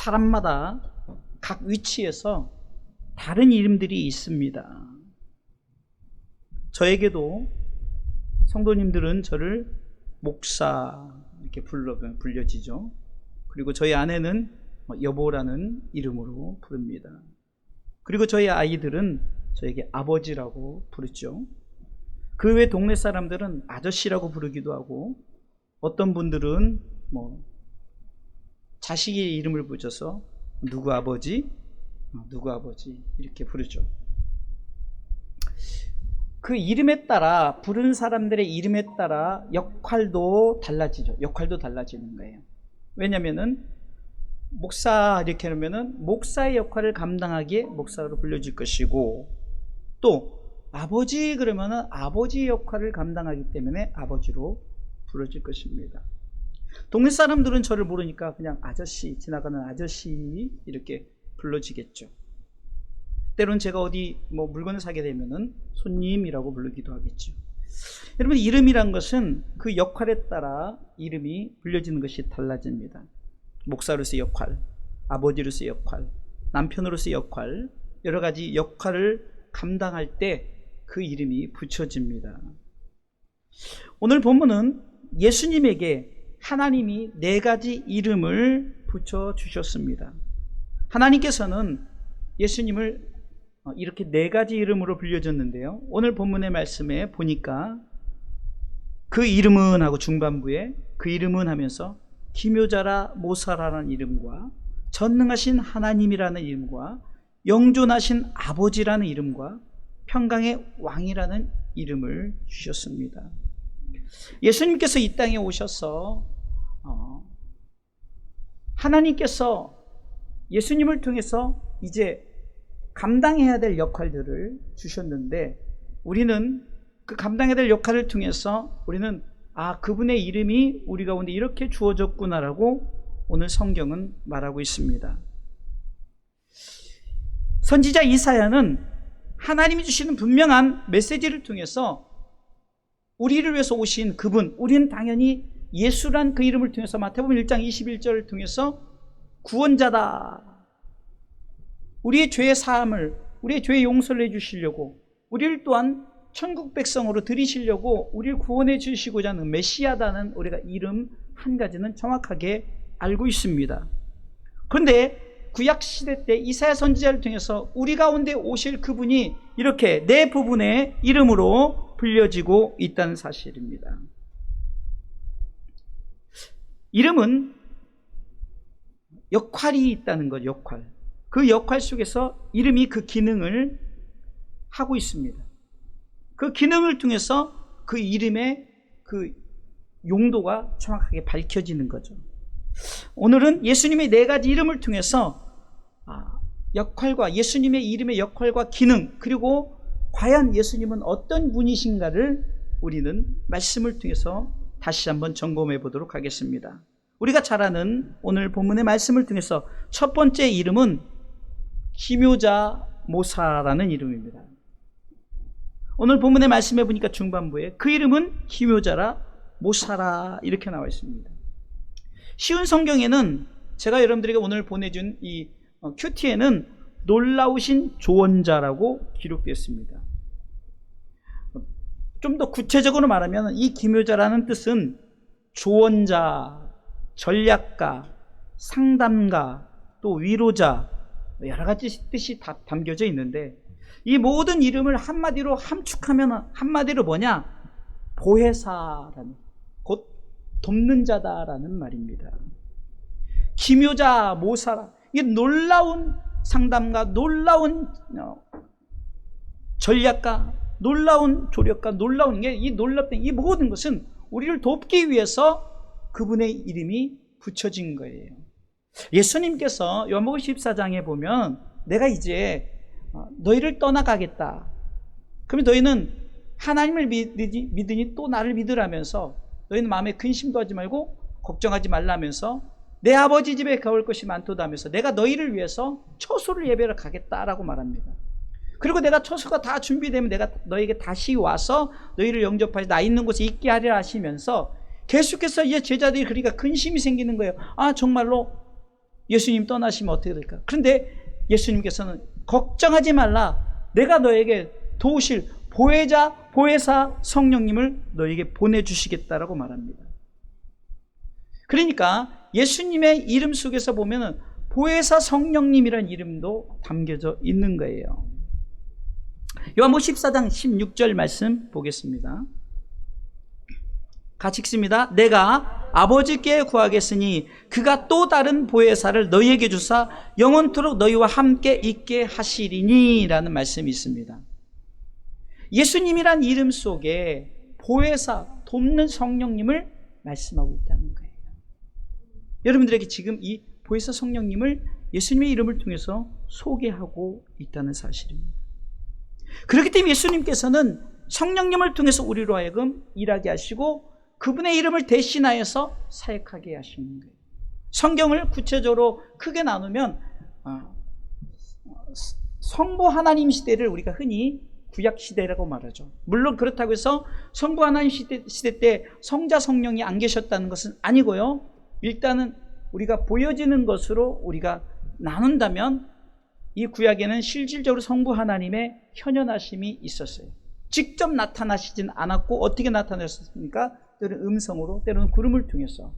사람마다 각 위치에서 다른 이름들이 있습니다. 저에게도 성도님들은 저를 목사 이렇게 불려지죠. 그리고 저희 아내는 여보라는 이름으로 부릅니다. 그리고 저희 아이들은 저에게 아버지라고 부르죠. 그 외 동네 사람들은 아저씨라고 부르기도 하고, 어떤 분들은 자식의 이름을 붙여서 누구 아버지 이렇게 부르죠. 그 이름에 따라, 부른 사람들의 이름에 따라 역할도 달라지죠. 역할도 달라지는 거예요. 왜냐면은 목사 이렇게 하면은 목사의 역할을 감당하기에 목사로 불려질 것이고, 또 아버지 그러면은 아버지 역할을 감당하기 때문에 아버지로 부르질 것입니다. 동네 사람들은 저를 모르니까 그냥 아저씨, 지나가는 아저씨 이렇게 불러지겠죠. 때론 제가 어디 물건을 사게 되면은 손님이라고 부르기도 하겠죠. 여러분, 이름이란 것은 그 역할에 따라 이름이 불려지는 것이 달라집니다. 목사로서의 역할, 아버지로서의 역할, 남편으로서의 역할, 여러 가지 역할을 감당할 때 그 이름이 붙여집니다. 오늘 본문은 예수님에게 하나님이 4가지 이름을 붙여주셨습니다. 하나님께서는 예수님을 이렇게 4가지 이름으로 불려줬는데요, 오늘 본문의 말씀에 보니까 그 이름은 하고 중반부에 그 이름은 하면서 기묘자라 모사라는 이름과 전능하신 하나님이라는 이름과 영존하신 아버지라는 이름과 평강의 왕이라는 이름을 주셨습니다. 예수님께서 이 땅에 오셔서 하나님께서 예수님을 통해서 이제 감당해야 될 역할들을 주셨는데, 우리는 그 감당해야 될 역할을 통해서 우리는 그분의 이름이 우리 가운데 이렇게 주어졌구나라고 오늘 성경은 말하고 있습니다. 선지자 이사야는 하나님이 주시는 분명한 메시지를 통해서 우리를 위해서 오신 그분, 우리는 당연히 예수란 그 이름을 통해서 마태복음 1장 21절을 통해서 구원자다, 우리의 죄의 사함을, 우리의 죄의 용서를 해주시려고, 우리를 또한 천국 백성으로 들이시려고 우리를 구원해 주시고자 하는 메시아다는 우리가 이름 한 가지는 정확하게 알고 있습니다. 그런데 구약시대 때 이사야 선지자를 통해서 우리 가운데 오실 그분이 이렇게 4부분의 이름으로 불려지고 있다는 사실입니다. 이름은 역할이 있다는 것, 역할. 그 역할 속에서 이름이 그 기능을 하고 있습니다. 그 기능을 통해서 그 이름의 그 용도가 정확하게 밝혀지는 거죠. 오늘은 예수님의 4가지 이름을 통해서 역할과, 예수님의 이름의 역할과 기능, 그리고 과연 예수님은 어떤 분이신가를 우리는 말씀을 통해서 다시 한번 점검해 보도록 하겠습니다. 우리가 잘 아는 오늘 본문의 말씀을 통해서 첫 번째 이름은 기묘자 모사라는 이름입니다. 오늘 본문의 말씀해 보니까 중반부에 그 이름은 기묘자라 모사라 이렇게 나와 있습니다. 쉬운 성경에는 제가 여러분들에게 오늘 보내준 이 큐티에는 놀라우신 조언자라고 기록되었습니다. 좀 더 구체적으로 말하면 이 기묘자라는 뜻은 조언자, 전략가, 상담가, 또 위로자, 여러 가지 뜻이 다 담겨져 있는데, 이 모든 이름을 한마디로 함축하면 한마디로 뭐냐? 보혜사라는, 곧 돕는 자다라는 말입니다. 기묘자, 모사라, 이게 놀라운 상담가, 놀라운 전략가, 놀라운 조력가, 놀라운 게, 이 놀랍던 이 모든 것은 우리를 돕기 위해서 그분의 이름이 붙여진 거예요. 예수님께서 요한복음 14장에 보면 내가 이제 너희를 떠나가겠다. 그러면 너희는 하나님을 믿으니 또 나를 믿으라면서 너희는 마음에 근심도 하지 말고 걱정하지 말라면서 내 아버지 집에 가볼 것이 많도다 하면서 내가 너희를 위해서 처소를 예배하러 가겠다라고 말합니다. 그리고 내가 처소가 다 준비되면 내가 너에게 다시 와서 너희를 영접하여 나 있는 곳에 있게 하리라 하시면서 계속해서 이제 제자들이 그러니까 근심이 생기는 거예요. 아, 정말로 예수님 떠나시면 어떻게 될까? 그런데 예수님께서는 걱정하지 말라. 내가 너에게 도우실 보혜사 성령님을 너에게 보내주시겠다라고 말합니다. 그러니까 예수님의 이름 속에서 보면은 보혜사 성령님이라는 이름도 담겨져 있는 거예요. 요한복음 14장 16절 말씀 보겠습니다. 같이 읽습니다. 내가 아버지께 구하겠으니 그가 또 다른 보혜사를 너희에게 주사 영원토록 너희와 함께 있게 하시리니 라는 말씀이 있습니다. 예수님이란 이름 속에 보혜사, 돕는 성령님을 말씀하고 있다는 거예요. 여러분들에게 지금 이 보혜사 성령님을 예수님의 이름을 통해서 소개하고 있다는 사실입니다. 그렇기 때문에 예수님께서는 성령님을 통해서 우리로 하여금 일하게 하시고 그분의 이름을 대신하여서 사역하게 하시는 거예요. 성경을 구체적으로 크게 나누면 성부 하나님 시대를 우리가 흔히 구약 시대라고 말하죠. 물론 그렇다고 해서 성부 하나님 시대 때 성자 성령이 안 계셨다는 것은 아니고요. 일단은 우리가 보여지는 것으로 우리가 나눈다면 이 구약에는 실질적으로 성부 하나님의 현현하심이 있었어요. 직접 나타나시진 않았고 어떻게 나타나셨습니까? 때로는 음성으로, 때로는 구름을 통해서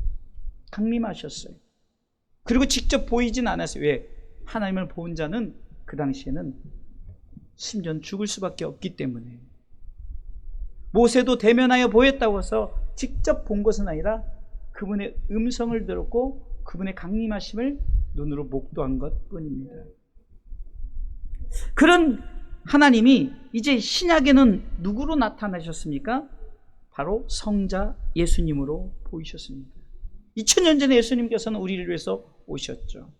강림하셨어요. 그리고 직접 보이진 않았어요. 왜? 하나님을 본 자는 그 당시에는 심지어 죽을 수밖에 없기 때문에. 모세도 대면하여 보였다고 해서 직접 본 것은 아니라 그분의 음성을 들었고 그분의 강림하심을 눈으로 목도한 것 뿐입니다. 그런 하나님이 이제 신약에는 누구로 나타나셨습니까? 바로 성자 예수님으로 보이셨습니다. 2000년 전에 예수님께서는 우리를 위해서 오셨죠.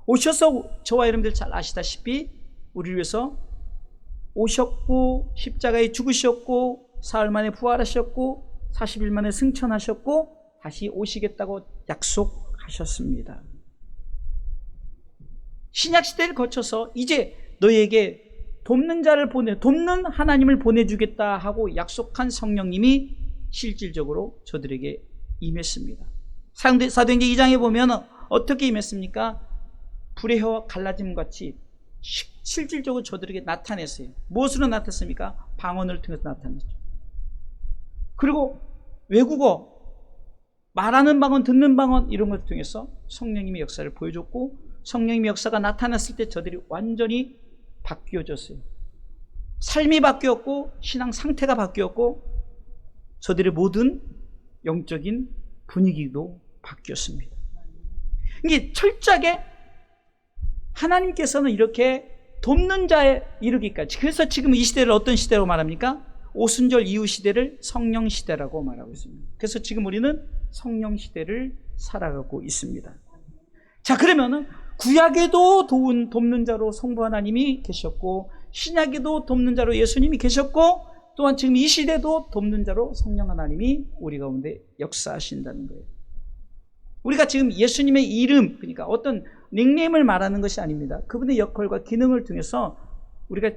오셔서 저와 여러분들 잘 아시다시피 우리를 위해서 오셨고 십자가에 죽으셨고 사흘 만에 부활하셨고 40일 만에 승천하셨고 다시 오시겠다고 약속하셨습니다. 신약시대를 거쳐서 이제 너희에게 돕는 하나님을 보내주겠다 하고 약속한 성령님이 실질적으로 저들에게 임했습니다. 사도행전 2장에 보면 어떻게 임했습니까? 불의 혀와 갈라짐 같이 실질적으로 저들에게 나타냈어요. 무엇으로 나타났습니까? 방언을 통해서 나타냈죠. 그리고 외국어, 말하는 방언, 듣는 방언 이런 것을 통해서 성령님의 역사를 보여줬고 성령님의 역사가 나타났을 때 저들이 완전히 바뀌어졌어요. 삶이 바뀌었고 신앙 상태가 바뀌었고 저들의 모든 영적인 분위기도 바뀌었습니다. 이게 철저하게 하나님께서는 이렇게 돕는 자에 이르기까지, 그래서 지금 이 시대를 어떤 시대로 말합니까? 오순절 이후 시대를 성령 시대라고 말하고 있습니다. 그래서 지금 우리는 성령 시대를 살아가고 있습니다. 자, 그러면은 구약에도 돕는 자로 성부 하나님이 계셨고 신약에도 돕는 자로 예수님이 계셨고 또한 지금 이 시대도 돕는 자로 성령 하나님이 우리 가운데 역사하신다는 거예요. 우리가 지금 예수님의 이름, 그러니까 어떤 닉네임을 말하는 것이 아닙니다. 그분의 역할과 기능을 통해서 우리가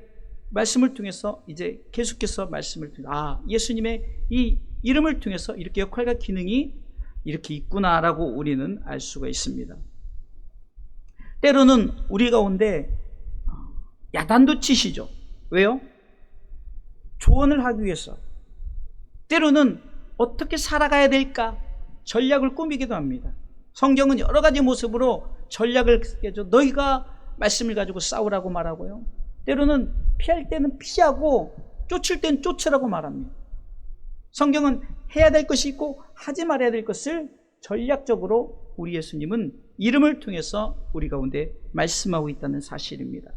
말씀을 통해서 이제 계속해서 말씀을 통해서 예수님의 이 이름을 통해서 이렇게 역할과 기능이 이렇게 있구나라고 우리는 알 수가 있습니다. 때로는 우리 가운데 야단도 치시죠. 왜요? 조언을 하기 위해서. 때로는 어떻게 살아가야 될까 전략을 꾸미기도 합니다. 성경은 여러 가지 모습으로 전략을 깨죠. 너희가 말씀을 가지고 싸우라고 말하고요. 때로는 피할 때는 피하고 쫓을 때는 쫓으라고 말합니다. 성경은 해야 될 것이 있고 하지 말아야 될 것을 전략적으로 우리 예수님은 이름을 통해서 우리 가운데 말씀하고 있다는 사실입니다.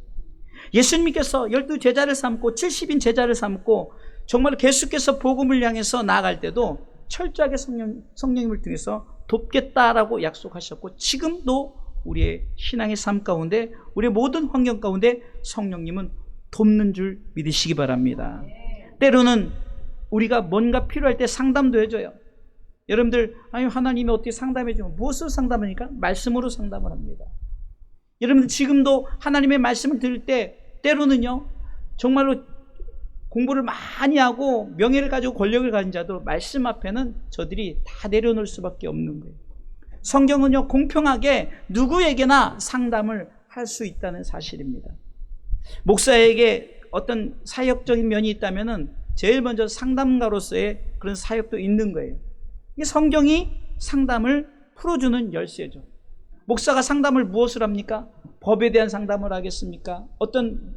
예수님께서 12제자를 삼고 70인 제자를 삼고 정말 계속해서 복음을 향해서 나아갈 때도 철저하게 성령님을 통해서 돕겠다라고 약속하셨고 지금도 우리의 신앙의 삶 가운데 우리의 모든 환경 가운데 성령님은 돕는 줄 믿으시기 바랍니다. 때로는 우리가 뭔가 필요할 때 상담도 해줘요. 여러분들 하나님이 어떻게 상담해 주면 무엇으로 상담하니까? 말씀으로 상담을 합니다. 여러분들 지금도 하나님의 말씀을 들을 때 때로는요 정말로 공부를 많이 하고 명예를 가지고 권력을 가진 자도 말씀 앞에는 저들이 다 내려놓을 수밖에 없는 거예요. 성경은요, 공평하게 누구에게나 상담을 할 수 있다는 사실입니다. 목사에게 어떤 사역적인 면이 있다면은 제일 먼저 상담가로서의 그런 사역도 있는 거예요. 이게 성경이 상담을 풀어주는 열쇠죠. 목사가 상담을 무엇을 합니까? 법에 대한 상담을 하겠습니까? 어떤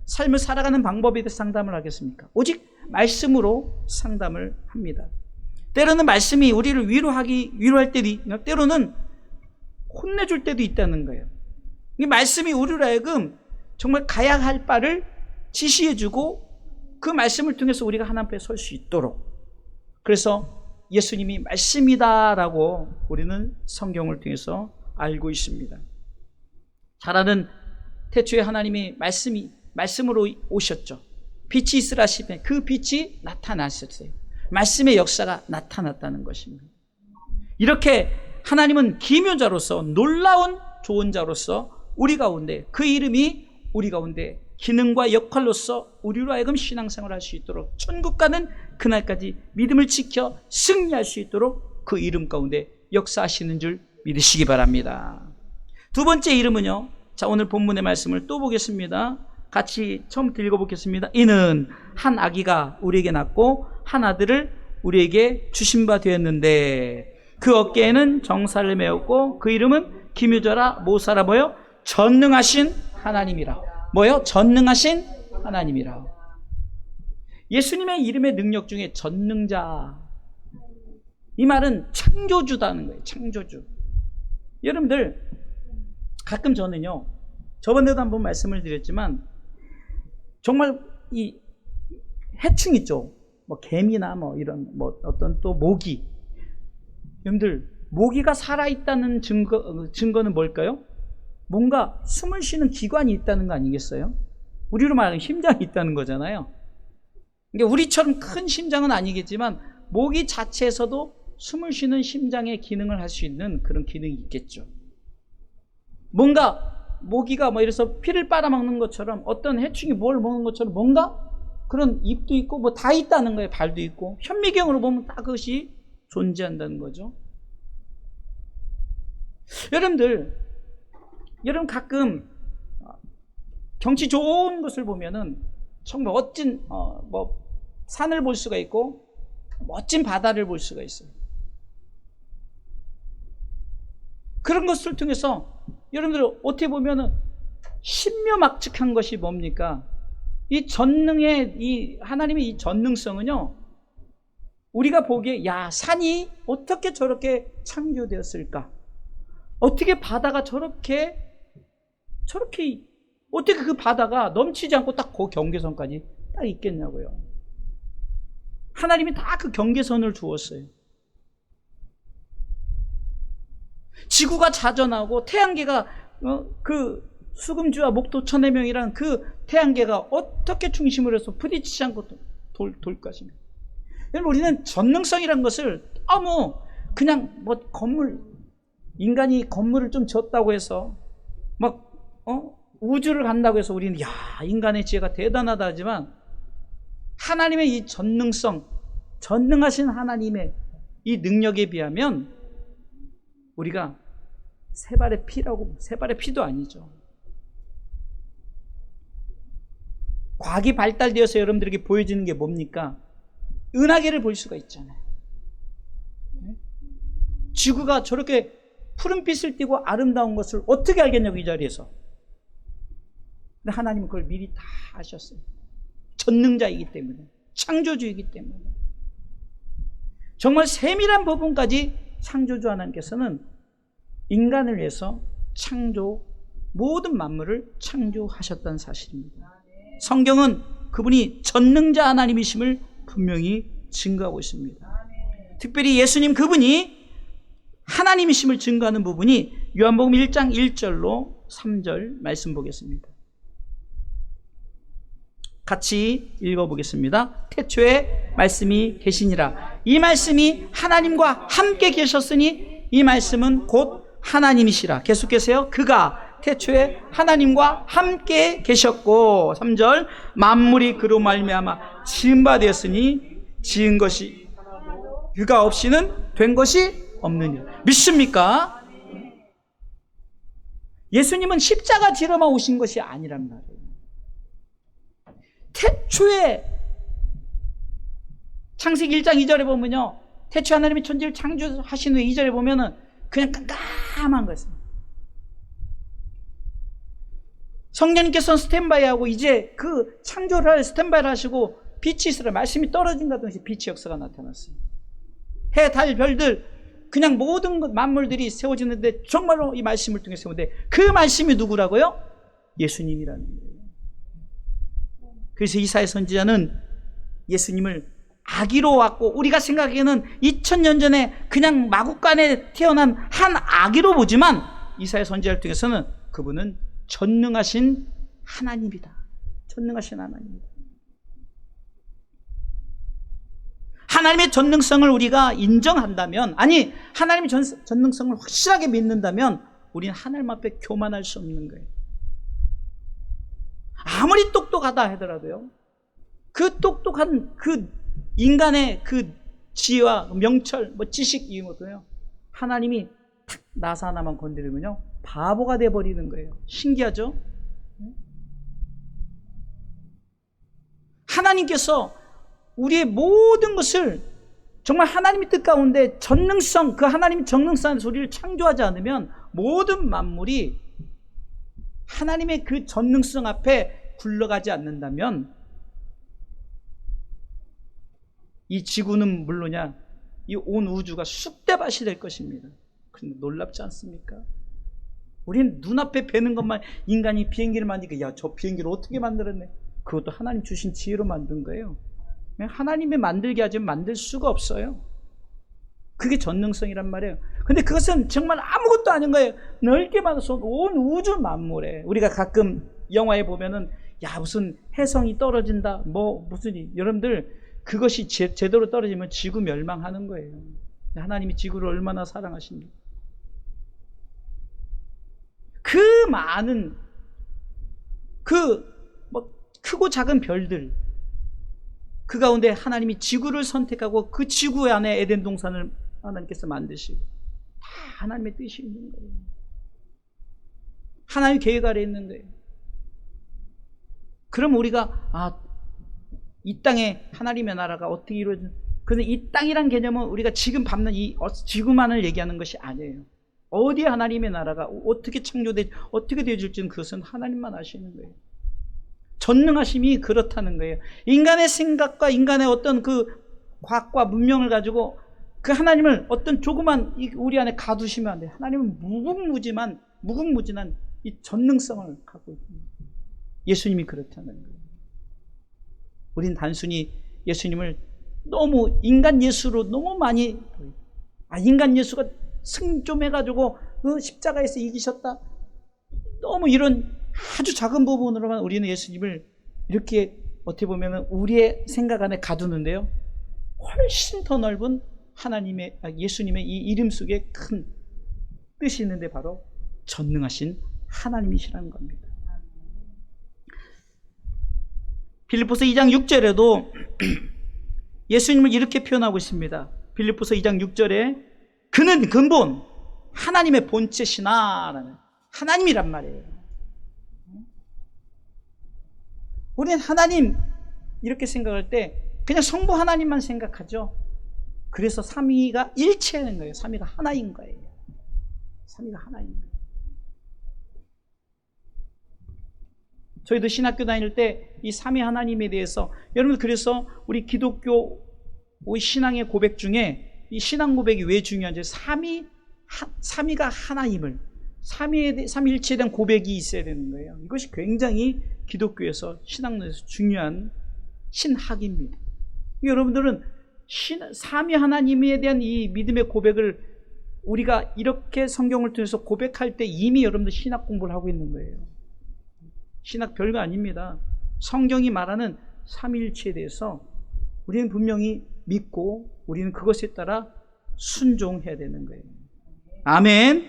삶을 살아가는 방법에 대해서 상담을 하겠습니까? 오직 말씀으로 상담을 합니다. 때로는 말씀이 우리를 위로할 때도 있고, 때로는 혼내줄 때도 있다는 거예요. 이 말씀이 우리로 하여금 정말 가야 할 바를 지시해주고 그 말씀을 통해서 우리가 하나님 앞에 설 수 있도록, 그래서 예수님이 말씀이다라고 우리는 성경을 통해서 알고 있습니다. 잘 아는 태초에 하나님이 말씀으로 오셨죠. 빛이 있으라 하시면 그 빛이 나타나셨어요. 말씀의 역사가 나타났다는 것입니다. 이렇게 하나님은 기묘자로서, 놀라운 조언자로서 우리 가운데, 그 이름이 우리 가운데 기능과 역할로서 우리로 하여금 신앙생활을 할 수 있도록, 천국 가는 그날까지 믿음을 지켜 승리할 수 있도록 그 이름 가운데 역사하시는 줄 믿으시기 바랍니다. 두 번째 이름은요, 자, 오늘 본문의 말씀을 또 보겠습니다. 같이 처음부터 읽어보겠습니다. 이는 한 아기가 우리에게 낳고 한 아들을 우리에게 주신 바 되었는데 그 어깨에는 정사를 메었고 그 이름은 기묘자라 모사라 뭐요? 전능하신 하나님이라. 뭐요? 전능하신 하나님이라. 예수님의 이름의 능력 중에 전능자, 이 말은 창조주다는 거예요. 창조주. 여러분들, 가끔 저는요, 저번에도 한번 말씀을 드렸지만 정말 이 해충 있죠. 뭐 개미나 뭐 이런 뭐 어떤 또 모기. 여러분들, 모기가 살아있다는 증거는 뭘까요? 뭔가 숨을 쉬는 기관이 있다는 거 아니겠어요? 우리로 말하면 심장이 있다는 거잖아요. 그러니까 우리처럼 큰 심장은 아니겠지만 모기 자체에서도 숨을 쉬는 심장의 기능을 할 수 있는 그런 기능이 있겠죠. 뭔가 모기가 뭐 이래서 피를 빨아먹는 것처럼, 어떤 해충이 뭘 먹는 것처럼 뭔가 그런 입도 있고 뭐 다 있다는 거예요. 발도 있고. 현미경으로 보면 다 그것이 존재한다는 거죠. 여러분 가끔 경치 좋은 곳을 보면은 정말 멋진 뭐 산을 볼 수가 있고 멋진 바다를 볼 수가 있어요. 그런 것을 통해서 여러분들 어떻게 보면은 신묘막측한 것이 뭡니까? 이 전능의, 이 하나님의 이 전능성은요, 우리가 보기에 야, 산이 어떻게 저렇게 창조되었을까? 어떻게 바다가 저렇게 어떻게 그 바다가 넘치지 않고 딱 그 경계선까지 딱 있겠냐고요. 하나님이 다 그 경계선을 두었어요. 지구가 자전하고 태양계가 그 수금주와 목토 천해명이란 그 태양계가 어떻게 중심으로 해서 부딪히지 않고 돌 것입니다. 여러분, 우리는 전능성이라는 것을 너무 그냥 뭐 인간이 건물을 좀 지었다고 해서 막 우주를 간다고 해서 우리는 야, 인간의 지혜가 대단하다 하지만 하나님의 이 전능성, 전능하신 하나님의 이 능력에 비하면 우리가 세 발의 피도 아니죠. 과학이 발달되어서 여러분들에게 보여지는 게 뭡니까? 은하계를 볼 수가 있잖아요. 지구가 저렇게 푸른빛을 띠고 아름다운 것을 어떻게 알겠냐고, 이 자리에서. 근데 하나님은 그걸 미리 다 아셨어요. 전능자이기 때문에, 창조주이기 때문에. 정말 세밀한 부분까지 창조주 하나님께서는 인간을 위해서 모든 만물을 창조하셨다는 사실입니다. 성경은 그분이 전능자 하나님이심을 분명히 증거하고 있습니다. 특별히 예수님 그분이 하나님이심을 증거하는 부분이 요한복음 1장 1절로 3절 말씀 보겠습니다. 같이 읽어보겠습니다. 태초에 말씀이 계시니라. 이 말씀이 하나님과 함께 계셨으니 이 말씀은 곧 하나님이시라. 계속해서요. 그가 태초에 하나님과 함께 계셨고, 3절, 만물이 그로 말미암아 지은 바 되었으니 지은 것이 그가 없이는 된 것이 없느니라. 믿습니까? 예수님은 십자가 지러만 오신 것이 아니란 말이에요. 태초에 창세기 1장 2절에 보면요, 태초에 하나님이 천지를 창조하신 후에 2절에 보면은 그냥 깜깜한 거였어요. 성령님께서는 스탠바이하고 이제 그 창조를 할 스탠바이를 하시고 빛이 있으라 말씀이 떨어진가 동시에 빛의 역사가 나타났어요. 해, 달, 별들 그냥 모든 것 만물들이 세워지는데 정말로 이 말씀을 통해 세우는데 그 말씀이 누구라고요? 예수님이라는 거예요. 그래서 이사야 선지자는 예수님을 아기로 왔고 우리가 생각하기에는 2000년 전에 그냥 마구간에 태어난 한 아기로 보지만 이사야 선지자를 통해서는 그분은 전능하신 하나님이다. 전능하신 하나님이다. 하나님의 전능성을 우리가 인정한다면, 아니 하나님의 전능성을 확실하게 믿는다면 우리는 하나님 앞에 교만할 수 없는 거예요. 아무리 똑똑하다 하더라도요, 그 똑똑한 그 인간의 그 지혜와 명철, 지식 이모도요, 하나님이 탁 나사 하나만 건드리면요 바보가 돼버리는 거예요. 신기하죠? 하나님께서 우리의 모든 것을 정말 하나님의 뜻 가운데 전능성, 그 하나님의 전능성의 소리를 창조하지 않으면 모든 만물이 하나님의 그 전능성 앞에 굴러가지 않는다면 이 지구는 물론이야 이 온 우주가 쑥대밭이 될 것입니다. 근데 놀랍지 않습니까? 우리는 눈앞에 뵈는 것만, 인간이 비행기를 만드니까 야, 저 비행기를 어떻게 만들었네. 그것도 하나님 주신 지혜로 만든 거예요. 하나님이 만들게 하지만 만들 수가 없어요. 그게 전능성이란 말이에요. 근데 그것은 정말 아무것도 아닌 거예요. 넓게 받아서 온 우주 만물에, 우리가 가끔 영화에 보면은 야 무슨 혜성이 떨어진다 무슨 여러분들 그것이 제대로 떨어지면 지구 멸망하는 거예요. 하나님이 지구를 얼마나 사랑하십니까? 그 많은 크고 작은 별들, 그 가운데 하나님이 지구를 선택하고 그 지구 안에 에덴 동산을 하나님께서 만드시고 다 하나님의 뜻이 있는 거예요. 하나님의 계획 아래 있는 거예요. 그럼 우리가 이 땅에 하나님의 나라가 어떻게 이루어지는, 그런데 이 땅이란 개념은 우리가 지금 밟는 이 지구만을 얘기하는 것이 아니에요. 어디에 하나님의 나라가 어떻게 어떻게 되어질지는 그것은 하나님만 아시는 거예요. 전능하심이 그렇다는 거예요. 인간의 생각과 인간의 어떤 그 과학과 문명을 가지고 그 하나님을 어떤 조그만 우리 안에 가두시면 안 돼요. 하나님은 무궁무진한 이 전능성을 갖고 있습니다. 예수님이 그렇다는 거예요. 우린 단순히 예수님을 너무 인간 예수로 너무 많이 보여요. 인간 예수가 승 좀 해가지고 십자가에서 이기셨다, 너무 이런 아주 작은 부분으로만 우리는 예수님을 이렇게 어떻게 보면 우리의 생각 안에 가두는데요, 훨씬 더 넓은 예수님의 이 이름 속에 큰 뜻이 있는데 바로 전능하신 하나님이시라는 겁니다. 빌립보서 2장 6절에도 예수님을 이렇게 표현하고 있습니다. 빌립보서 2장 6절에 그는 근본 하나님의 본체시나라는, 하나님이란 말이에요. 우리는 하나님 이렇게 생각할 때 그냥 성부 하나님만 생각하죠. 그래서 삼위가 일체인 거예요. 삼위가 하나인 거예요. 삼위가 하나인 거예요. 저희도 신학교 다닐 때 이 삼위 하나님에 대해서, 여러분 그래서 우리 기독교 신앙의 고백 중에 이 신앙 고백이 왜 중요한지, 삼위가 하나님을, 삼위일체에 대한 고백이 있어야 되는 거예요. 이것이 굉장히 기독교에서 신학론에서 중요한 신학입니다. 여러분들은 삼위 하나님에 대한 이 믿음의 고백을 우리가 이렇게 성경을 통해서 고백할 때 이미 여러분들 신학 공부를 하고 있는 거예요. 신학 별거 아닙니다. 성경이 말하는 삼위일체에 대해서 우리는 분명히 믿고 우리는 그것에 따라 순종해야 되는 거예요. 아멘.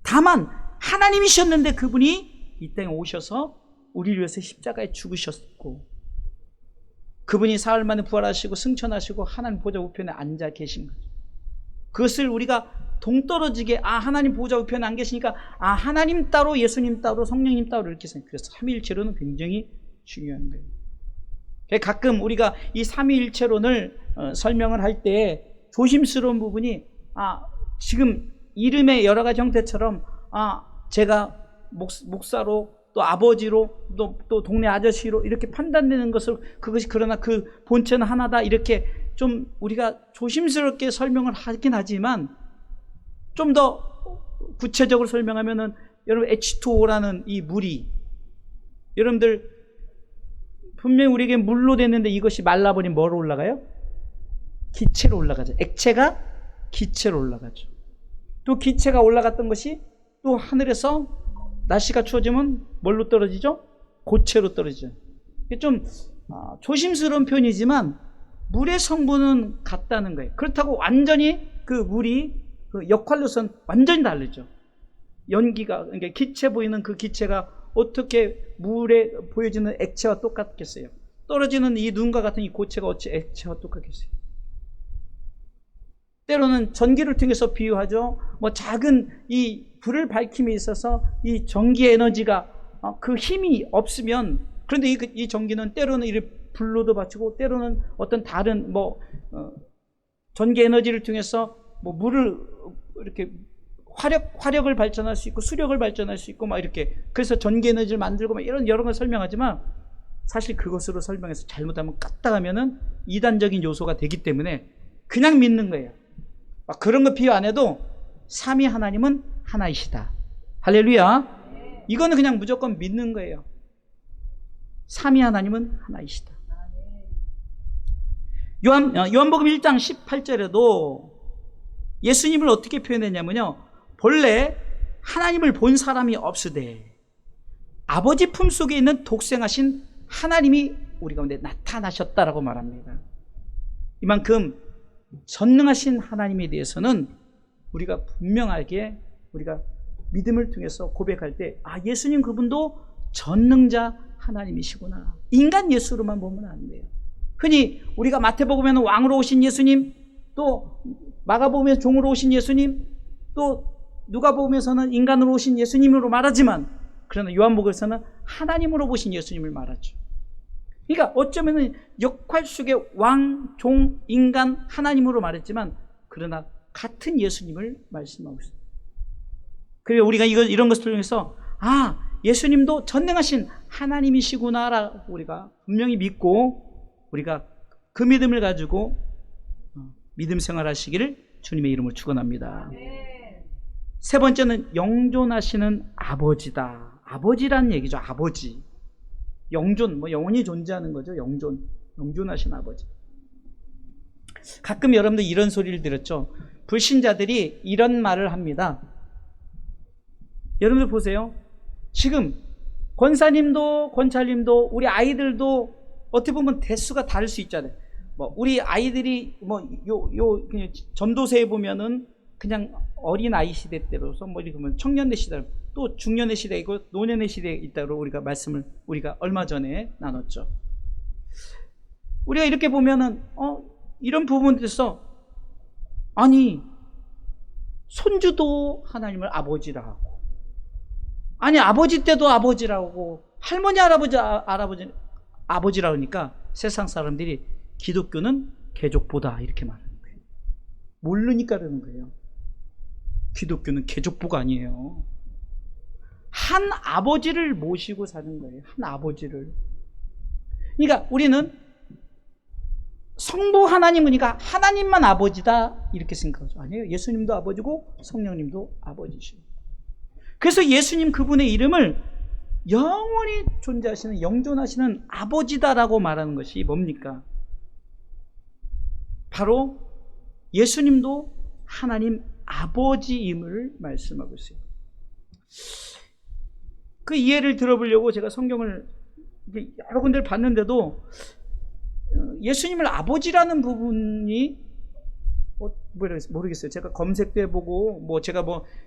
다만 하나님이셨는데 그분이 이 땅에 오셔서 우리를 위해서 십자가에 죽으셨고, 그분이 사흘 만에 부활하시고 승천하시고 하나님 보좌 우편에 앉아 계신 거죠. 그것을 우리가 동떨어지게 하나님 보좌 우편에 안 계시니까 하나님 따로 예수님 따로 성령님 따로 이렇게 생각해요. 그래서 삼위일체론은 굉장히 중요한 거예요. 가끔 우리가 이 삼위일체론을 설명을 할 때 조심스러운 부분이 지금 이름의 여러 가지 형태처럼 제가 목사로 또 아버지로 또 동네 아저씨로 이렇게 판단되는 것을 그것이 그러나 그 본체는 하나다 이렇게 좀 우리가 조심스럽게 설명을 하긴 하지만 좀 더 구체적으로 설명하면은 여러분 H2O라는 이 물이 여러분들 분명히 우리에게 물로 됐는데 이것이 말라버리면 뭐로 올라가요? 기체로 올라가죠. 액체가 기체로 올라가죠. 또 기체가 올라갔던 것이 또 하늘에서 날씨가 추워지면 뭘로 떨어지죠? 고체로 떨어지죠. 이게 좀 조심스러운 표현이지만 물의 성분은 같다는 거예요. 그렇다고 완전히 그 물이 그 역할로선 완전히 다르죠. 연기가 그러니까 기체 보이는 그 기체가 어떻게 물에 보여지는 액체와 똑같겠어요? 떨어지는 이 눈과 같은 이 고체가 어찌 액체와 똑같겠어요? 때로는 전기를 통해서 비유하죠. 작은 이 불을 밝힘에 있어서 이 전기 에너지가 그 힘이 없으면 그런데 이 전기는 때로는 이 불로도 받치고 때로는 어떤 다른 전기 에너지를 통해서 물을 이렇게 화력을 발전할 수 있고 수력을 발전할 수 있고 이렇게 그래서 전기 에너지를 만들고 이런 여러 걸 설명하지만 사실 그것으로 설명해서 잘못하면 까딱하면은 이단적인 요소가 되기 때문에 그냥 믿는 거예요. 그런 거 비유 안 해도 삼위 하나님은 하나이시다. 할렐루야. 이거는 그냥 무조건 믿는 거예요. 삼위 하나님은 하나이시다. 요한복음 1장 18절에도 예수님을 어떻게 표현했냐면요. 본래 하나님을 본 사람이 없으되 아버지 품속에 있는 독생하신 하나님이 우리 가운데 나타나셨다라고 말합니다. 이만큼 전능하신 하나님에 대해서는 우리가 분명하게 우리가 믿음을 통해서 고백할 때 예수님 그분도 전능자 하나님이시구나. 인간 예수로만 보면 안 돼요. 흔히 우리가 마태복음에는 왕으로 오신 예수님, 또 마가복음에서 종으로 오신 예수님, 또 누가복음에서는 인간으로 오신 예수님으로 말하지만 그러나 요한복음에서는 하나님으로 보신 예수님을 말하죠. 그러니까 어쩌면 역할 속에 왕, 종, 인간, 하나님으로 말했지만 그러나 같은 예수님을 말씀하고 있습니다. 그리고 우리가 이런 것을 통해서 예수님도 전능하신 하나님이시구나라고 우리가 분명히 믿고 우리가 그 믿음을 가지고 믿음 생활하시기를 주님의 이름으로 축원합니다. 세 번째는 영존하시는 아버지다. 아버지라는 얘기죠. 아버지. 영존, 영원히 존재하는 거죠. 영존하신 아버지. 가끔 여러분들 이런 소리를 들었죠. 불신자들이 이런 말을 합니다. 여러분들 보세요. 지금 권사님도 권찰님도 우리 아이들도 어떻게 보면 대수가 다를 수 있잖아요. 우리 아이들이 그냥 전도서에 보면은 그냥 어린 아이 시대 때로서 이렇게 보면 청년의 시대, 또 중년의 시대이고 노년의 시대에 있다고 우리가 말씀을 우리가 얼마 전에 나눴죠. 우리가 이렇게 보면은 이런 부분에서 손주도 하나님을 아버지라 하고 아버지 때도 아버지라고 할머니 할아버지 아버지라 하니까 세상 사람들이 기독교는 개족보다 이렇게 말하는 거예요. 모르니까 그러는 거예요. 기독교는 개족보가 아니에요. 한 아버지를 모시고 사는 거예요. 한 아버지를. 그러니까 우리는 성부 하나님이니까 하나님만 아버지다 이렇게 생각하죠. 아니에요. 예수님도 아버지고 성령님도 아버지시고. 그래서 예수님 그분의 이름을 영원히 존재하시는 영존하시는 아버지다라고 말하는 것이 뭡니까? 바로 예수님도 하나님 아버지임을 말씀하고 있어요. 그 이해를 들어보려고 제가 성경을 여러 군데를 봤는데도 예수님을 아버지라는 부분이 모르겠어요. 제가 검색도 해보고 제가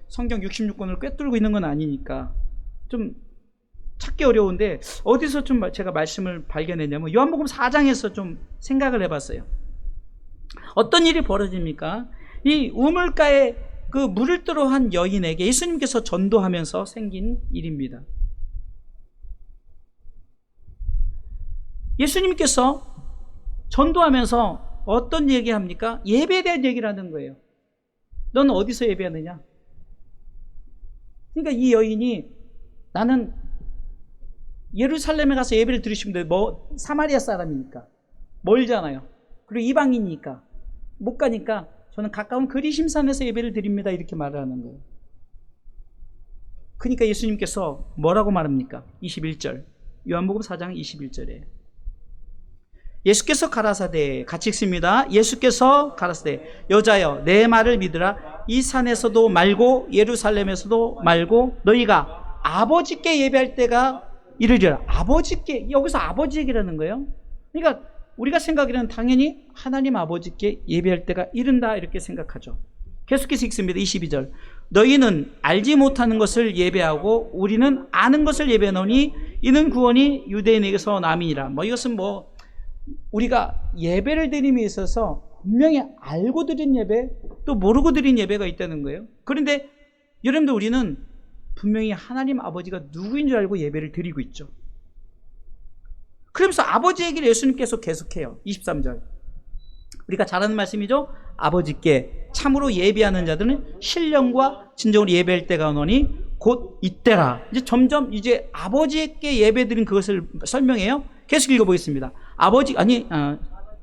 성경 66권을 꿰뚫고 있는 건 아니니까 좀 찾기 어려운데 어디서 좀 제가 말씀을 발견했냐면 요한복음 4장에서 좀 생각을 해봤어요. 어떤 일이 벌어집니까? 이 우물가에 그 물을 뜨러 한 여인에게 예수님께서 전도하면서 생긴 일입니다. 예수님께서 전도하면서 어떤 얘기합니까? 예배에 대한 얘기를 하는 거예요. 넌 어디서 예배하느냐? 그러니까 이 여인이 나는 예루살렘에 가서 예배를 드리시면 돼. 뭐 사마리아 사람이니까 멀잖아요. 그리고 이방인이니까 못 가니까 저는 가까운 그리심산에서 예배를 드립니다. 이렇게 말을 하는 거예요. 그러니까 예수님께서 뭐라고 말합니까? 21절 요한복음 4장 21절에 예수께서 가라사대, 같이 읽습니다. 예수께서 가라사대 여자여 내 말을 믿으라. 이 산에서도 말고 예루살렘에서도 말고 너희가 아버지께 예배할 때가 이르리라. 아버지께, 여기서 아버지 얘기라는 거예요. 그러니까 우리가 생각하기는 당연히 하나님 아버지께 예배할 때가 이른다 이렇게 생각하죠. 계속해서 읽습니다. 22절 너희는 알지 못하는 것을 예배하고 우리는 아는 것을 예배하노니 이는 구원이 유대인에게서 남이니라. 뭐 이것은 뭐 우리가 예배를 드림에 있어서 분명히 알고 드린 예배 또 모르고 드린 예배가 있다는 거예요. 그런데 여러분들 우리는 분명히 하나님 아버지가 누구인 줄 알고 예배를 드리고 있죠. 그러면서 아버지 얘기를 예수님께서 계속해요. 23절 우리가 잘 아는 말씀이죠. 아버지께 참으로 예배하는 자들은 신령과 진정으로 예배할 때가 오노니 곧 이때라. 이제 점점 이제 아버지께 예배드린 그것을 설명해요. 계속 읽어보겠습니다.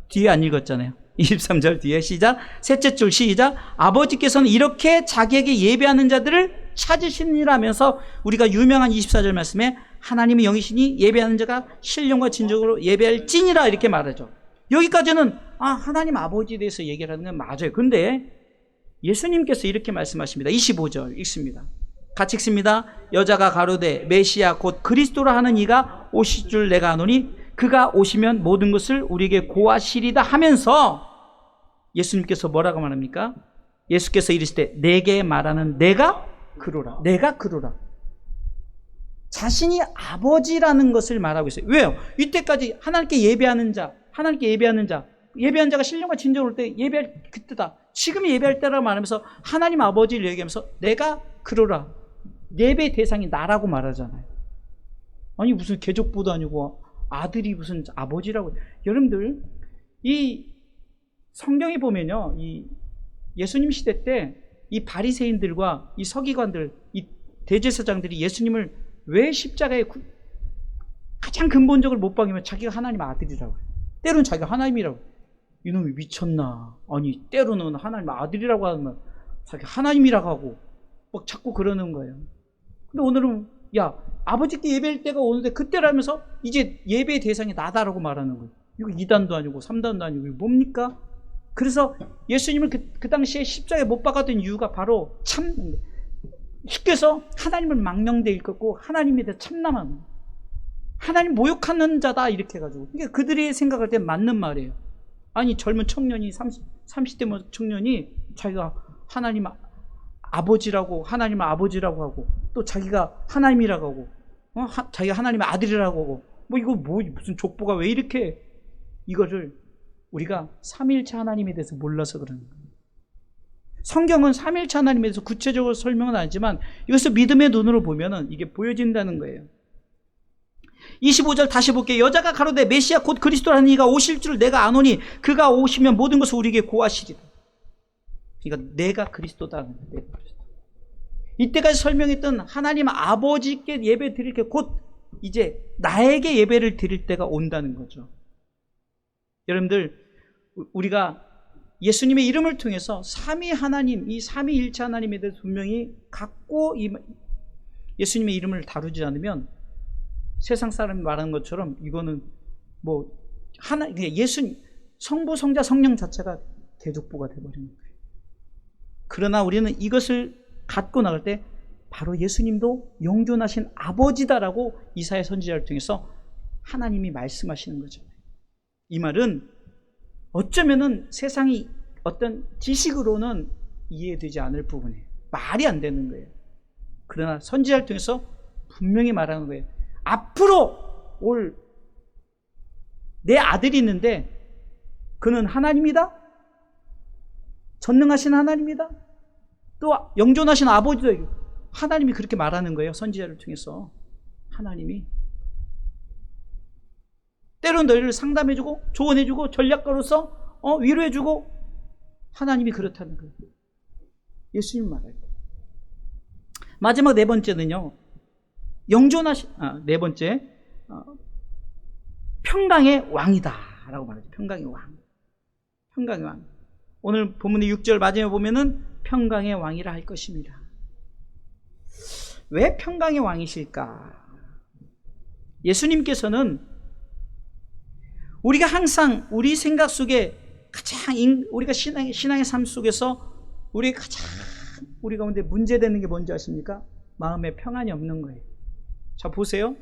뒤에 안 읽었잖아요. 23절 뒤에 시작. 셋째 줄 시작. 아버지께서는 이렇게 자기에게 예배하는 자들을 찾으시니라면서 우리가 유명한 24절 말씀에 하나님의 영이시니 예배하는 자가 신령과 진정으로 예배할지니라 이렇게 말하죠. 여기까지는 하나님 아버지에 대해서 얘기를 하는 건 맞아요. 근데 예수님께서 이렇게 말씀하십니다. 25절 읽습니다. 같이 읽습니다. 여자가 가로되 메시아 곧 그리스도라 하는 이가 오실 줄 내가 아노니 그가 오시면 모든 것을 우리에게 고하시리다 하면서 예수님께서 뭐라고 말합니까? 예수께서 이르시되 내게 말하는 내가 그로라. 내가 그로라. 자신이 아버지라는 것을 말하고 있어요. 왜요? 이때까지 하나님께 예배하는 자, 예배하는 자가 신령과 진정으로 올 때 예배할 그때다. 지금 예배할 때라고 말하면서 하나님 아버지를 얘기하면서 내가 그로라. 예배 대상이 나라고 말하잖아요. 아니 무슨 계족부도 아니고 아들이 무슨 아버지라고. 여러분들 이 성경에 보면요, 이 예수님 시대 때 이 바리새인들과 이 서기관들, 이 대제사장들이 예수님을 왜 십자가에 가장 근본적으로 못 박이면 자기가 하나님 아들이라고 해요. 때로는 자기가 하나님이라고. 이놈이 미쳤나? 아니 때로는 하나님 아들이라고 하면 자기가 하나님이라고 하고 막 자꾸 그러는 거예요. 근데 오늘은 야 아버지께 예배할 때가 오는데 그때라면서 이제 예배의 대상이 나다라고 말하는 거예요. 이거 2단도 아니고 3단도 아니고 이거 뭡니까? 그래서 예수님을 그 당시에 십자가에 못 박았던 이유가 바로 참 쉽게 해서 하나님을 망령되 일컫고 하나님에 대해 참남하는, 하나님 모욕하는 자다 이렇게 해가지고. 그러니까 그들이 생각할 때 맞는 말이에요. 아니 젊은 청년이 30대 청년이 자기가 하나님 아버지라고, 하나님을 아버지라고 하고 또 자기가 하나님이라고 하고 자기가 하나님의 아들이라고 하고 이거 무슨 족보가 왜 이렇게. 이거를 우리가 삼위일체 하나님에 대해서 몰라서 그러는 거예요. 성경은 삼위일체 하나님에 대해서 구체적으로 설명은 아니지만 이것을 믿음의 눈으로 보면은 이게 보여진다는 거예요. 25절 다시 볼게요. 여자가 가로되 메시아 곧 그리스도라는 이가 오실 줄 내가 아노니 그가 오시면 모든 것을 우리에게 고하시리라. 그러니까 내가 그리스도다. 내가 그리스도. 이때까지 설명했던 하나님 아버지께 예배 드릴 게 곧 이제 나에게 예배를 드릴 때가 온다는 거죠. 여러분들 우리가 예수님의 이름을 통해서 삼위 하나님, 이 삼위일체 하나님에 대해서 분명히 갖고 예수님의 이름을 다루지 않으면 세상 사람이 말하는 것처럼 이거는 예수님, 성부, 성자, 성령 자체가 대족보가 되어버리는 거예요. 그러나 우리는 이것을 갖고 나갈 때 바로 예수님도 영존하신 아버지다라고 이사야 선지자를 통해서 하나님이 말씀하시는 거죠. 이 말은 어쩌면은 세상이 어떤 지식으로는 이해되지 않을 부분이에요. 말이 안 되는 거예요. 그러나 선지자를 통해서 분명히 말하는 거예요. 앞으로 올 내 아들이 있는데 그는 하나님이다. 전능하신 하나님이다. 또 영존하신 아버지도 하나님이 그렇게 말하는 거예요. 선지자를 통해서. 하나님이 때론 너희를 상담해주고 조언해주고 전략가로서 위로해주고 하나님이 그렇다는 거예요. 예수님 말할 때. 마지막 네 번째는요. 네 번째 평강의 왕이다 라고 말하죠. 평강의 왕. 평강의 왕. 오늘 본문의 6절 마지막에 보면은 평강의 왕이라 할 것입니다. 왜 평강의 왕이실까? 예수님께서는 우리가 항상 우리 생각 속에 가장 우리가 신앙의 삶 속에서 우리 가장 우리 가운데 문제되는 게 뭔지 아십니까? 마음에 평안이 없는 거예요. 자, 보세요.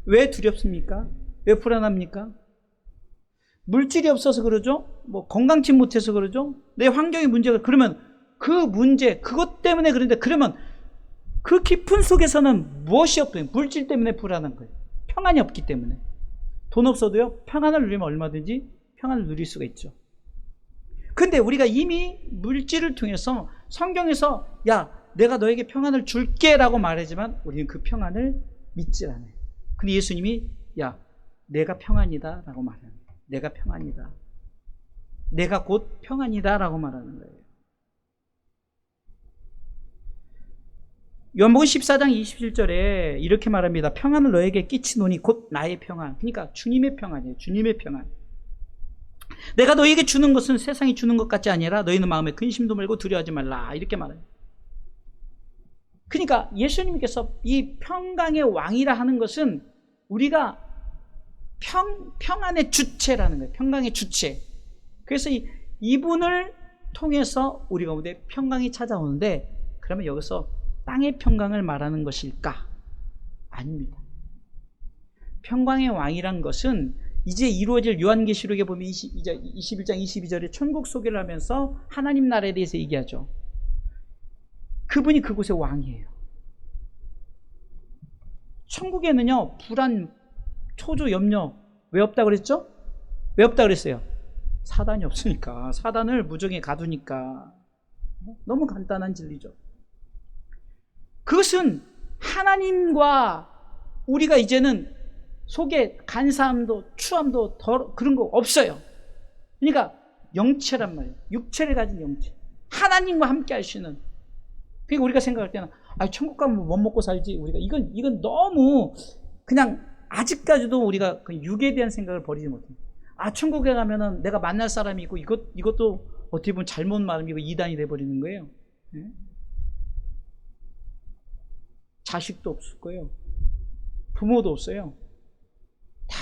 왜 두렵습니까? 왜 불안합니까? 물질이 없어서 그러죠? 뭐 건강치 못해서 그러죠? 내 환경의 문제가 그러면 그 문제 그것 때문에 그런데 그러면 그 깊은 속에서는 무엇이 없어요? 물질 때문에 불안한 거예요. 평안이 없기 때문에. 돈 없어도요 평안을 누리면 얼마든지 평안을 누릴 수가 있죠. 근데 우리가 이미 물질을 통해서 성경에서 야 내가 너에게 평안을 줄게 라고 말하지만 우리는 그 평안을 믿지 않아요. 근데 예수님이 야 내가 평안이다 라고 말하는 거예요. 내가 평안이다. 내가 곧 평안이다 라고 말하는 거예요. 요한복음 14장 27절에 이렇게 말합니다. 평안을 너에게 끼치노니 곧 나의 평안. 그러니까 주님의 평안이에요. 주님의 평안. 내가 너에게 주는 것은 세상이 주는 것 같지 아니라 너희는 마음에 근심도 말고 두려워하지 말라. 이렇게 말해요. 그러니까 예수님께서 이 평강의 왕이라 하는 것은 우리가 평안의 주체라는 거예요. 평강의 주체. 그래서 이분을 통해서 우리 가운데 평강이 찾아오는데 그러면 여기서 땅의 평강을 말하는 것일까? 아닙니다. 평강의 왕이란 것은 이제 이루어질 요한계시록에 보면 21장 22절에 천국 소개를 하면서 하나님 나라에 대해서 얘기하죠. 그분이 그곳의 왕이에요. 천국에는요 불안, 초조, 염려 왜 없다고 그랬죠? 왜 없다고 그랬어요? 사단이 없으니까. 사단을 무정에 가두니까. 너무 간단한 진리죠. 그것은 하나님과 우리가 이제는 속에 간사함도 추함도 그런 거 없어요. 그러니까 영체란 말이에요. 육체를 가진 영체. 하나님과 함께 하시는. 그러니까 우리가 생각할 때는 천국 가면 뭐 먹고 살지. 우리가 이건 너무 그냥 아직까지도 우리가 그 육에 대한 생각을 버리지 못해요. 천국에 가면은 내가 만날 사람이 있고 이것도 어떻게 보면 잘못 말하면 이단이 돼버리는 거예요. 네? 자식도 없을 거예요. 부모도 없어요. 다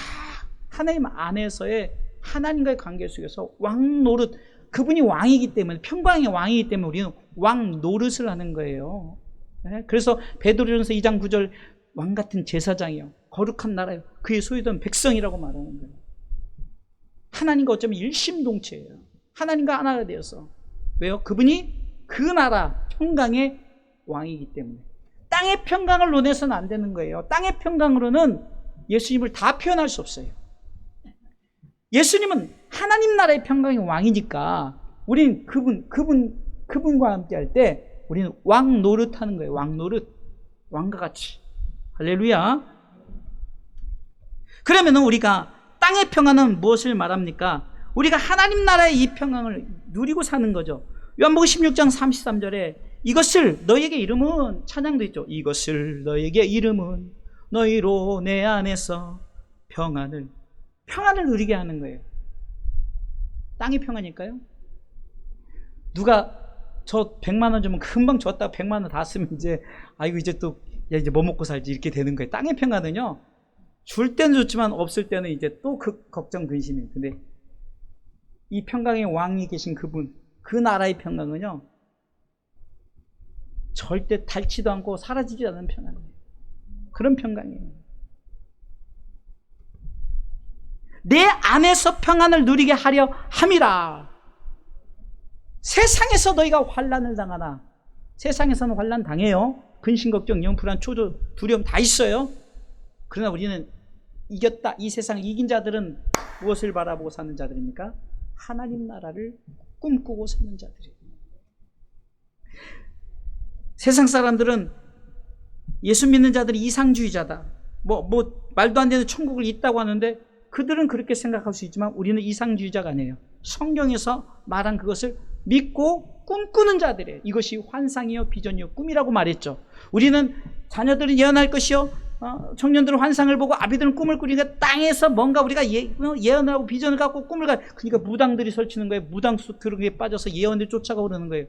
하나님 안에서의 하나님과의 관계 속에서 왕 노릇, 그분이 왕이기 때문에, 평강의 왕이기 때문에 우리는 왕 노릇을 하는 거예요. 네? 그래서 베드로전서 2장 9절 왕 같은 제사장이요, 거룩한 나라요, 그의 소유된 백성이라고 말하는 거예요. 하나님과 어쩌면 일심동체예요. 하나님과 하나가 되어서. 왜요? 그분이 그 나라 평강의 왕이기 때문에. 땅의 평강을 논해서는 안 되는 거예요. 땅의 평강으로는 예수님을 다 표현할 수 없어요. 예수님은 하나님 나라의 평강의 왕이니까 우리는 그분과 함께 할 때 우리는 왕 노릇하는 거예요. 왕 노릇. 왕과 같이. 할렐루야. 그러면 우리가 땅의 평안은 무엇을 말합니까? 우리가 하나님 나라의 이 평강을 누리고 사는 거죠. 요한복음 16장 33절에 이것을 너희에게 이름은, 찬양도 있죠. 이것을 너희에게 이름은 너희로 내 안에서 평안을 누리게 하는 거예요. 땅의 평안일까요? 누가 저 100만 원 주면 금방 줬다가 100만 원 다 쓰면 이제 이제 또 이제 뭐 먹고 살지 이렇게 되는 거예요. 땅의 평안은요, 줄 때는 좋지만 없을 때는 이제 또 그 걱정 근심이에요. 근데 이 평강의 왕이 계신 그분, 그 나라의 평강은요 절대 닳지도 않고 사라지지 않는 평강이에요. 그런 평강이에요. 내 안에서 평안을 누리게 하려 함이라. 세상에서 너희가 환난을 당하나, 세상에서는 환난 당해요. 근심, 걱정, 영, 불안, 초조, 두려움 다 있어요. 그러나 우리는 이겼다, 이 세상 이긴 자들은 무엇을 바라보고 사는 자들입니까? 하나님 나라를 꿈꾸고 사는 자들이에요. 세상 사람들은 예수 믿는 자들이 이상주의자다, 말도 안 되는 천국을 있다고 하는데, 그들은 그렇게 생각할 수 있지만 우리는 이상주의자가 아니에요. 성경에서 말한 그것을 믿고 꿈꾸는 자들이에요. 이것이 환상이요 비전이요 꿈이라고 말했죠. 우리는 자녀들은 예언할 것이요, 청년들은 환상을 보고 아비들은 꿈을 꾸리니까 땅에서 뭔가 우리가 예언을 하고 비전을 갖고 꿈을 그러니까 무당들이 설치는 거예요. 무당수 그런 게 빠져서 예언을 쫓아가고 그러는 거예요.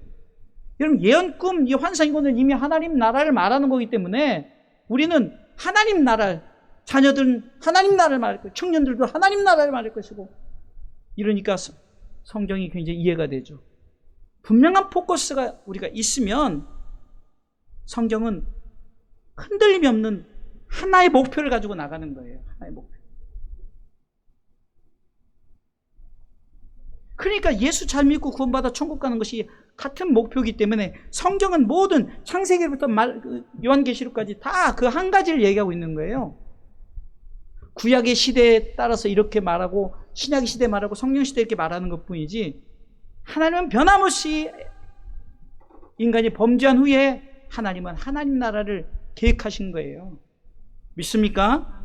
여러분, 예언, 꿈, 이 환상, 이거는 이미 하나님 나라를 말하는 거기 때문에 우리는 하나님 나라, 자녀들은 하나님 나라를 말할 것이고 청년들도 하나님 나라를 말할 것이고, 이러니까 성경이 굉장히 이해가 되죠. 분명한 포커스가 우리가 있으면 성경은 흔들림이 없는 하나의 목표를 가지고 나가는 거예요. 하나의 목표. 그러니까 예수 잘 믿고 구원받아 천국 가는 것이 같은 목표이기 때문에 성경은 모든 창세기부터 요한계시록까지 다 그 한 가지를 얘기하고 있는 거예요. 구약의 시대에 따라서 이렇게 말하고 신약의 시대에 말하고 성령 시대에 이렇게 말하는 것뿐이지, 하나님은 변함없이 인간이 범죄한 후에 하나님은 하나님 나라를 계획하신 거예요. 믿습니까?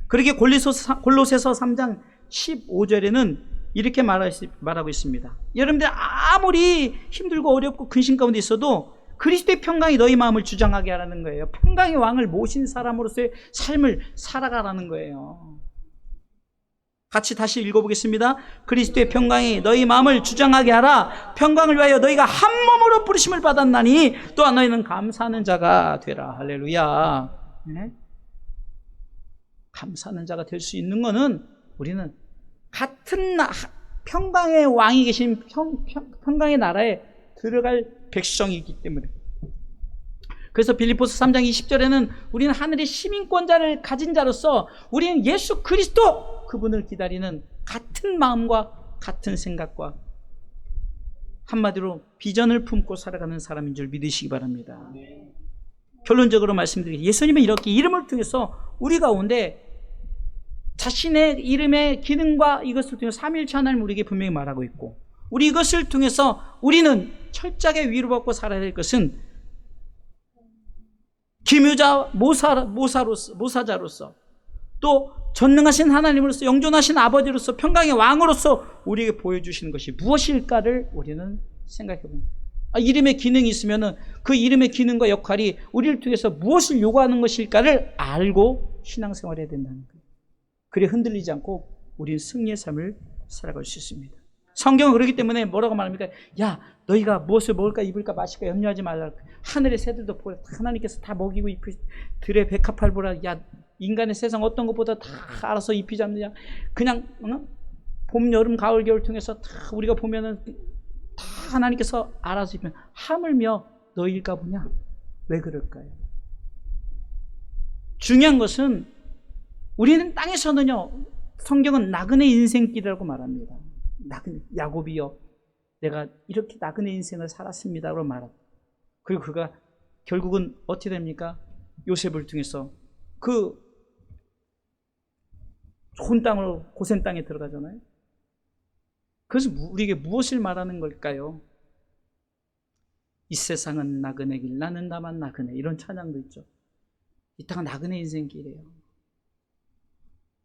그렇게 골로새서 3장 15절에는 이렇게 말하고 있습니다. 여러분들 아무리 힘들고 어렵고 근심 가운데 있어도 그리스도의 평강이 너희 마음을 주장하게 하라는 거예요. 평강의 왕을 모신 사람으로서의 삶을 살아가라는 거예요. 같이 다시 읽어보겠습니다. 그리스도의 평강이 너희 마음을 주장하게 하라. 평강을 위하여 너희가 한 몸으로 부르심을 받았나니 또한 너희는 감사하는 자가 되라. 할렐루야. 네? 감사하는 자가 될 수 있는 것은 우리는 같은 평강의 왕이 계신 평강의 나라에 들어갈 백성이기 때문에. 그래서 빌립보서 3장 20절에는 우리는 하늘의 시민권자를 가진 자로서 우리는 예수 그리스도 그분을 기다리는 같은 마음과 같은 생각과 한마디로 비전을 품고 살아가는 사람인 줄 믿으시기 바랍니다. 결론적으로 말씀드리겠습니다. 예수님은 이렇게 이름을 통해서 우리 가운데 자신의 이름의 기능과 이것을 통해서 삼위일체 하나님을 우리에게 분명히 말하고 있고, 우리 이것을 통해서 우리는 철저하게 위로받고 살아야 될 것은 기묘자 모사자로서 또 전능하신 하나님으로서 영존하신 아버지로서 평강의 왕으로서 우리에게 보여주시는 것이 무엇일까를 우리는 생각해 봅니다. 이름의 기능이 있으면 그 이름의 기능과 역할이 우리를 통해서 무엇을 요구하는 것일까를 알고 신앙생활해야 된다는 거예요. 그래 흔들리지 않고 우리는 승리의 삶을 살아갈 수 있습니다. 성경은 그렇기 때문에 뭐라고 말합니까? 야, 너희가 무엇을 먹을까 입을까 마실까 염려하지 말라. 하늘의 새들도 보라. 하나님께서 다 먹이고 입히시. 들의 백합화를 보라. 야, 인간의 세상 어떤 것보다 다 알아서 입히지 않느냐. 그냥 봄, 여름, 가을, 겨울 통해서 다 우리가 보면은 다 하나님께서 알아서 입히면 하물며 너희일까 보냐. 왜 그럴까요? 중요한 것은 우리는 땅에서는요, 성경은 나그네 인생길이라고 말합니다. 야곱이요, 내가 이렇게 나그네 인생을 살았습니다라고 말하고, 그리고 그가 결국은 어떻게 됩니까? 요셉을 통해서 그 좋은 땅으로 고센 땅에 들어가잖아요. 그래서 우리에게 무엇을 말하는 걸까요? 이 세상은 나그네 길, 나는 다만 나그네, 이런 찬양도 있죠. 이 땅은 나그네 인생길이에요.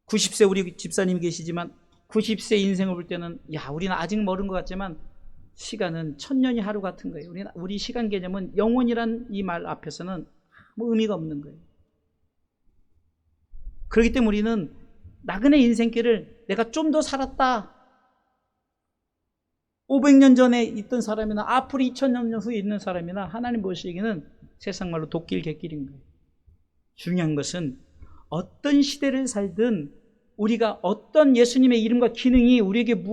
90세 우리 집사님이 계시지만 90세 인생을 볼 때는 우리는 아직 멀은 것 같지만 시간은 천년이 하루 같은 거예요. 우리 시간 개념은 영원이란 이 말 앞에서는 아무 의미가 없는 거예요. 그렇기 때문에 우리는 나그네 인생길을 내가 좀 더 살았다, 500년 전에 있던 사람이나 앞으로 2000년 후에 있는 사람이나 하나님 보시기에는 세상 말로 도끼일 객길인 거예요. 중요한 것은 어떤 시대를 살든 우리가 어떤 예수님의 이름과 기능이 우리에게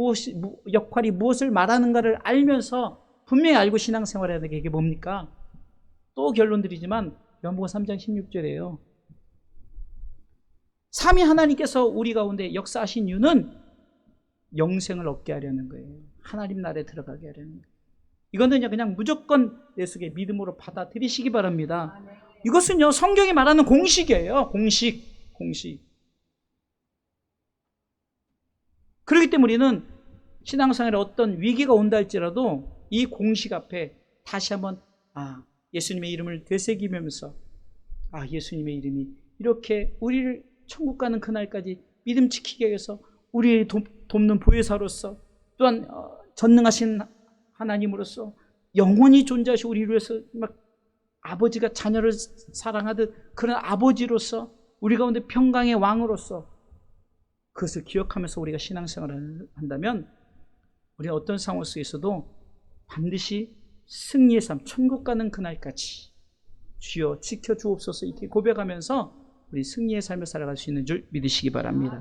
역할이 무엇을 말하는가를 알면서 분명히 알고 신앙생활해야 되는 게 이게 뭡니까? 또 결론 드리지만 요한복음 3장 16절이에요. 삼위 하나님께서 우리 가운데 역사하신 이유는 영생을 얻게 하려는 거예요. 하나님 나라에 들어가게 하려는 거예요. 이거는 그냥 무조건 내 속에 믿음으로 받아들이시기 바랍니다. 이것은요, 성경이 말하는 공식이에요. 공식. 그렇기 때문에 우리는 신앙생활에 어떤 위기가 온다 할지라도 이 공식 앞에 다시 한번 예수님의 이름을 되새기면서 예수님의 이름이 이렇게 우리를 천국 가는 그날까지 믿음 지키게 위해서 우리를 돕는 보혜사로서, 또한 전능하신 하나님으로서 영원히 존재하시고 우리를 위해서 막 아버지가 자녀를 사랑하듯 그런 아버지로서 우리 가운데 평강의 왕으로서 그것을 기억하면서 우리가 신앙생활을 한다면 우리는 어떤 상황 속에서도 반드시 승리의 삶, 천국 가는 그날까지 주여 지켜주옵소서 이렇게 고백하면서 우리 승리의 삶을 살아갈 수 있는 줄 믿으시기 바랍니다.